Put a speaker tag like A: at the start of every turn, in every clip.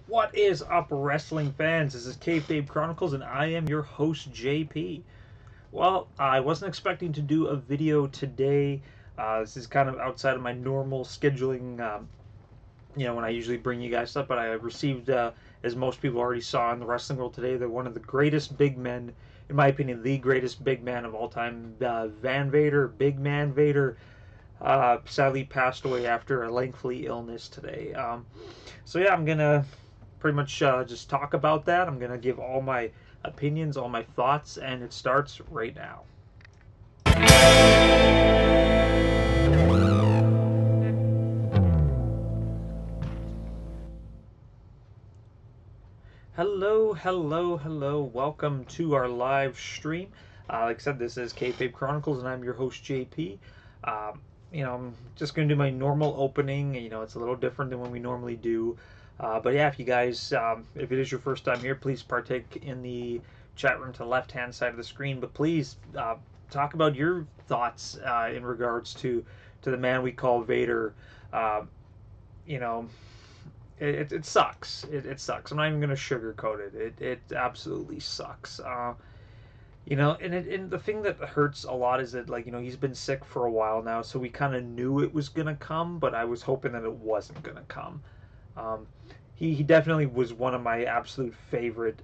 A: What is up, wrestling fans? This is Kayfabe Chronicles, and I am your host, JP. Well, I wasn't expecting to do a video today. This is kind of outside of my normal scheduling, when I usually bring you guys stuff, but I received, as most people already saw in the wrestling world today, that one of the greatest big men, in my opinion, the greatest big man of all time, Van Vader, Big Man Vader, sadly passed away after a lengthy illness today. So yeah, I'm gonna pretty much just talk about that. I'm gonna give all my opinions, all my thoughts, and it starts right now. Hello. Welcome to our live stream. Like I said, this is Kayfabe Chronicles, and I'm your host, JP. I'm just going to do my normal opening. It's a little different than when we normally do. But yeah, if you guys, if it is your first time here, please partake in the chat room to the left-hand side of the screen. But please talk about your thoughts in regards to the man we call Vader. It sucks. It sucks. I'm not even going to sugarcoat it. It absolutely sucks. And the thing that hurts a lot is that, he's been sick for a while now, so we kind of knew it was going to come, but I was hoping that it wasn't going to come. He definitely was one of my absolute favorite,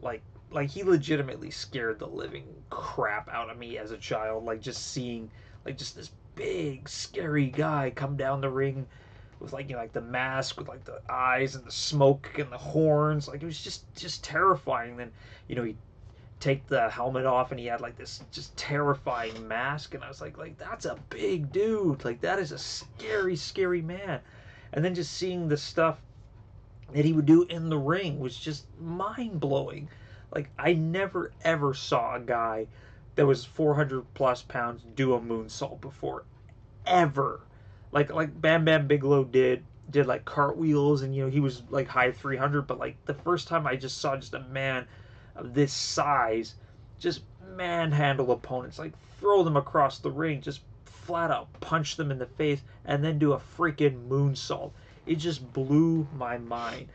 A: like he legitimately scared the living crap out of me as a child, just seeing, just this big, scary guy come down the ring with the mask with the eyes and the smoke and the horns. It was just terrifying. Then he'd take the helmet off and he had this just terrifying mask, and I was like that's a big dude. That is a scary man. And then just seeing the stuff that he would do in the ring was just mind-blowing. I never ever saw a guy that was 400 plus pounds do a moonsault before, ever. Like Bam Bam Bigelow did cartwheels, and he was high 300, but the first time I just saw just a man of this size just manhandle opponents, throw them across the ring, just flat out punch them in the face, and then do a freaking moonsault. It just blew my mind.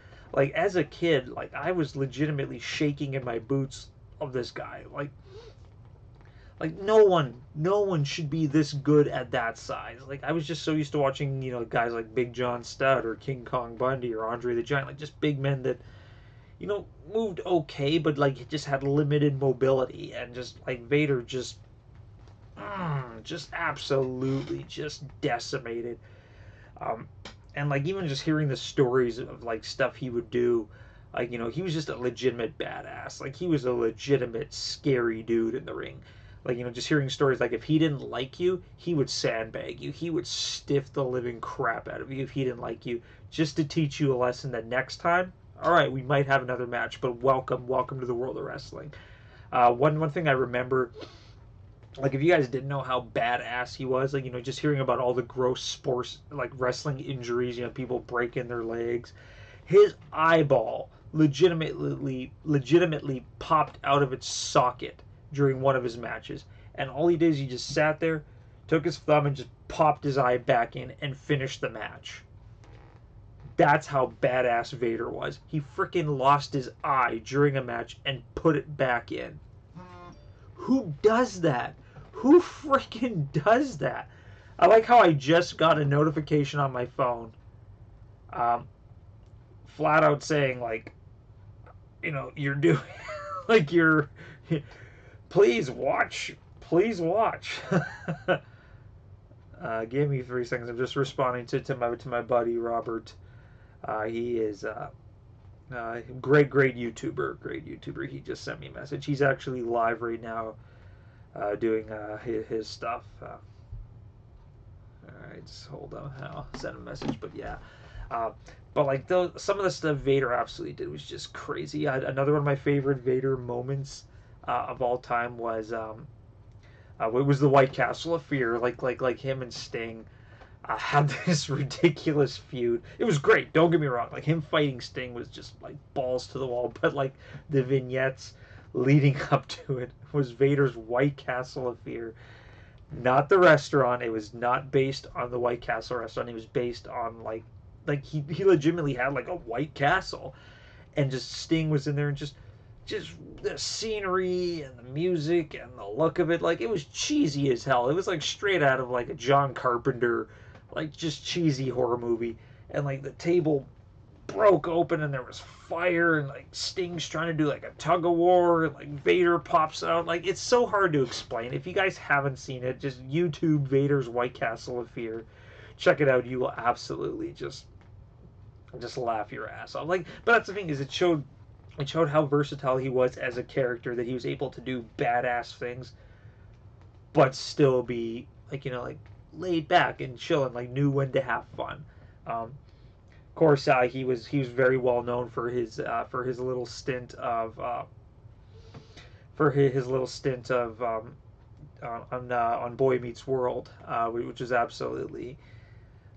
A: As a kid, I was legitimately shaking in my boots of this guy. No one should be this good at that size. I was just so used to watching, guys like Big John Studd or King Kong Bundy or Andre the Giant, just big men that, moved okay, but just had limited mobility. And just Vader just absolutely just decimated. And even just hearing the stories of stuff he would do, he was just a legitimate badass. He was a legitimate scary dude in the ring. Just hearing stories if he didn't like you, he would sandbag you. He would stiff the living crap out of you if he didn't like you, just to teach you a lesson that next time, all right, we might have another match, but welcome to the world of wrestling. One thing I remember, if you guys didn't know how badass he was, just hearing about all the gross sports, wrestling injuries, people breaking their legs, his eyeball legitimately popped out of its socket during one of his matches. And all he did is he just sat there, took his thumb, and just popped his eye back in and finished the match. That's how badass Vader was. He freaking lost his eye during a match and put it back in. Who does that? Who freaking does that? I like how I just got a notification on my phone, flat out saying, you're doing, you're, please watch. Give me 3 seconds. I'm just responding to my buddy Robert. He is great YouTuber. He just sent me a message. He's actually live right now, doing his stuff. All right, just hold on. I'll send a message. But yeah, but some of the stuff Vader absolutely did was just crazy. Another one of my favorite Vader moments of all time was it was the White Castle of Fear. Like him and Sting had this ridiculous feud. It was great, don't get me wrong. Him fighting Sting was just balls to the wall. But the vignettes leading up to it was Vader's White Castle of Fear. Not the restaurant. It was not based on the White Castle restaurant. It was based on like he legitimately had like a White Castle, and just Sting was in there, and just the scenery and the music and the look of it, like it was cheesy as hell. It was like straight out of like a John Carpenter, like just cheesy horror movie. And like the table broke open and there was fire, and like Sting's trying to do like a tug of war, and like Vader pops out. Like it's so hard to explain. If you guys haven't seen it, just YouTube Vader's White Castle of Fear. Check it out. You will absolutely just laugh your ass off. Like, but that's the thing, is it showed how versatile he was as a character, that he was able to do badass things but still be like, like laid back and chill, and like knew when to have fun. Of course, he was very well known for his little stint of on Boy Meets World, which is absolutely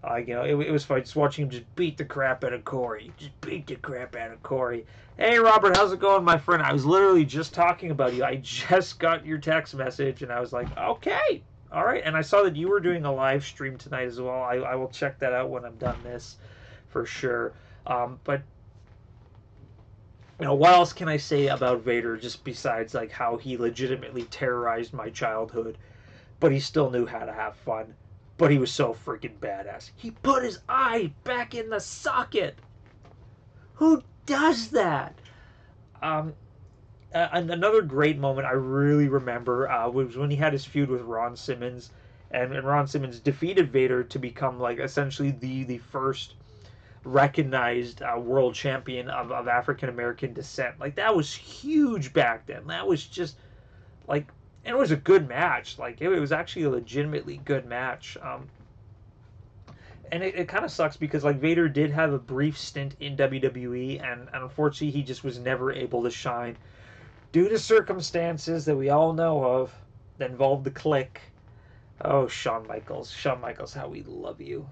A: it was fun just watching him just beat the crap out of Corey. Just beat the crap out of Corey. Hey, Robert, how's it going, my friend? I was literally just talking about you. I just got your text message, and I was like, okay, all right. And I saw that you were doing a live stream tonight as well. I will check that out when I'm done this, for sure. But what else can I say about Vader, just besides like how he legitimately terrorized my childhood, but he still knew how to have fun. But he was so freaking badass. He put his eye back in the socket. Who does that? Another great moment I really remember was when he had his feud with Ron Simmons, and Ron Simmons defeated Vader to become like essentially the first recognized world champion of African American descent. Like that was huge back then. That was just like. And it was a good match. Like it was actually a legitimately good match. And it kind of sucks because like Vader did have a brief stint in WWE, and unfortunately he just was never able to shine due to circumstances that we all know of that involved the Clique. Oh, Shawn Michaels, how we love you.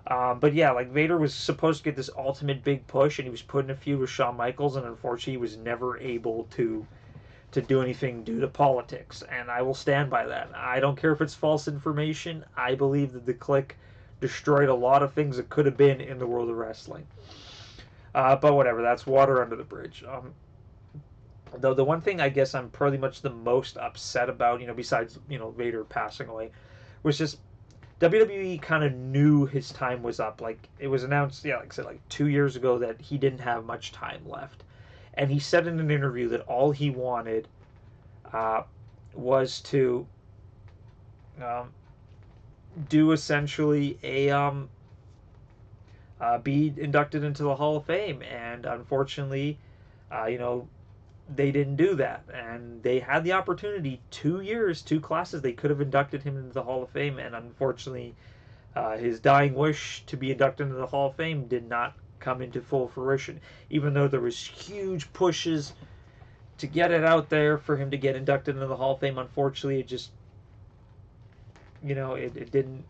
A: But yeah, like Vader was supposed to get this ultimate big push, and he was put in a feud with Shawn Michaels, and unfortunately he was never able to do anything due to politics, and I will stand by that. I don't care if it's false information. I believe that the Clique destroyed a lot of things that could have been in the world of wrestling. But whatever, that's water under the bridge. Though the one thing I guess I'm pretty much the most upset about, besides Vader passing away, was just WWE kind of knew his time was up. Like it was announced, like I said, like 2 years ago that he didn't have much time left. And he said in an interview that all he wanted was to do essentially be inducted into the Hall of Fame. And unfortunately, they didn't do that. And they had the opportunity, 2 years, 2 classes, they could have inducted him into the Hall of Fame. And unfortunately, his dying wish to be inducted into the Hall of Fame did not come into full fruition, even though there was huge pushes to get it out there for him to get inducted into the Hall of Fame. Unfortunately, it just it didn't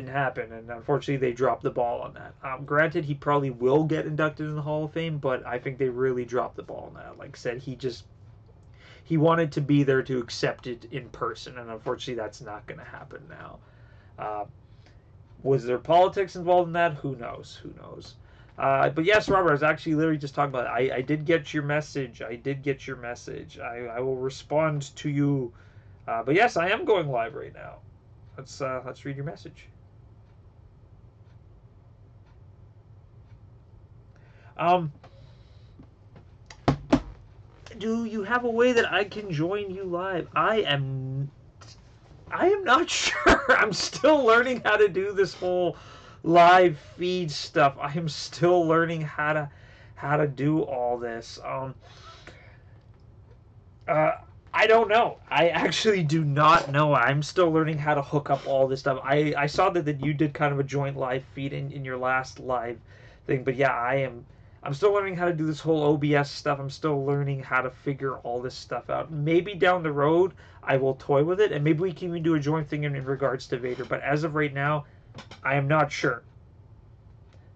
A: happen, and unfortunately they dropped the ball on that. Granted, he probably will get inducted in the Hall of Fame, but I think they really dropped the ball on that. Like I said, he wanted to be there to accept it in person, and unfortunately that's not going to happen now. Was there politics involved in that? Who knows? But yes, Robert, I was actually literally just talking about it. I did get your message. I will respond to you. But yes, I am going live right now. Let's read your message. Do you have a way that I can join you live? I am not sure. I'm still learning how to do this whole live feed stuff. I am still learning how to do all this. I don't know. I actually do not know. I'm still learning how to hook up all this stuff. I saw that you did kind of a joint live feed in your last live thing, but yeah, I'm still learning how to do this whole OBS stuff. I'm still learning how to figure all this stuff out. Maybe down the road I will toy with it, and maybe we can even do a joint thing in regards to Vader. But as of right now, I am not sure.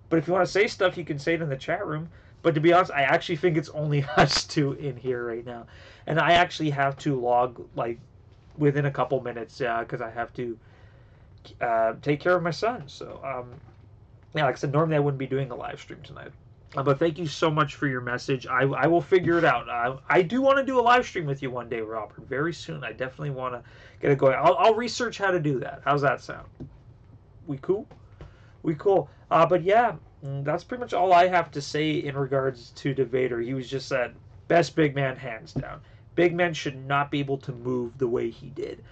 A: But if you want to say stuff, you can say it in the chat room. But to be honest, I actually think it's only us two in here right now. And I actually have to log, like, within a couple minutes, because I have to take care of my son. So, yeah, like I said, normally I wouldn't be doing a live stream tonight. But thank you so much for your message. I will figure it out. I do want to do a live stream with you one day, Robert. Very soon. I definitely want to get it going. I'll research how to do that. How's that sound? We cool? We cool. But yeah, that's pretty much all I have to say in regards to Vader. He was just that best big man hands down. Big men should not be able to move the way he did.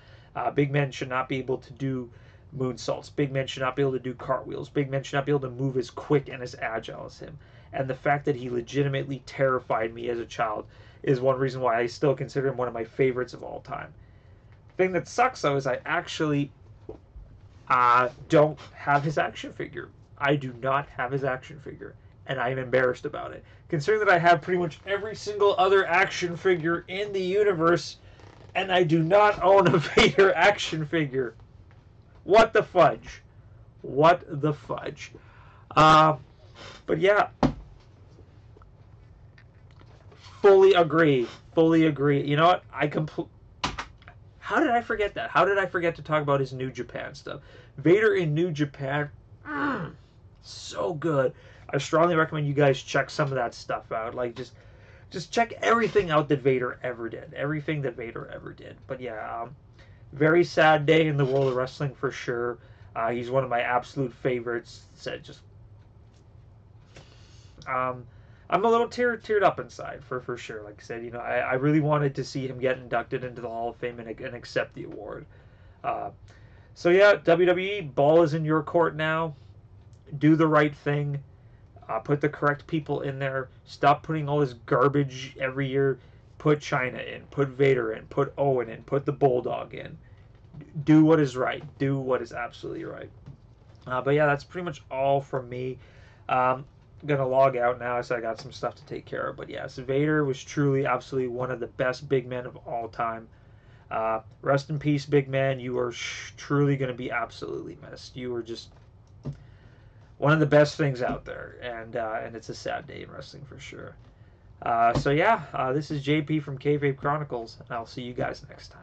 A: Big men should not be able to do moonsaults. Big men should not be able to do cartwheels. Big men should not be able to move as quick and as agile as him. And the fact that he legitimately terrified me as a child is one reason why I still consider him one of my favorites of all time. The thing that sucks though is I actually don't have his action figure. I do not have his action figure, and I am embarrassed about it. Considering that I have pretty much every single other action figure in the universe, and I do not own a Vader action figure. What the fudge? What the fudge? But yeah, fully agree. Fully agree. You know what? How did I forget that? How did I forget to talk about his New Japan stuff? Vader in New Japan, so good. I strongly recommend you guys check some of that stuff out. Like just check everything out that Vader ever did. Everything that Vader ever did. But yeah, very sad day in the world of wrestling for sure. He's one of my absolute favorites. Said just, I'm a little teared up inside for sure. Like I said, you know, I really wanted to see him get inducted into the Hall of Fame and accept the award. So yeah, WWE, ball is in your court now. Do the right thing. Put the correct people in there. Stop putting all this garbage every year. Put Chyna in. Put Vader in. Put Owen in. Put the Bulldog in. Do what is right. Do what is absolutely right. But yeah, that's pretty much all from me. I'm gonna log out now, so I got some stuff to take care of. But yes, Vader was truly, absolutely one of the best big men of all time. Rest in peace, big man. You are truly going to be absolutely missed. You were just one of the best things out there, and it's a sad day in wrestling for sure. So yeah, this is JP from Kayfabe Chronicles, and I'll see you guys next time.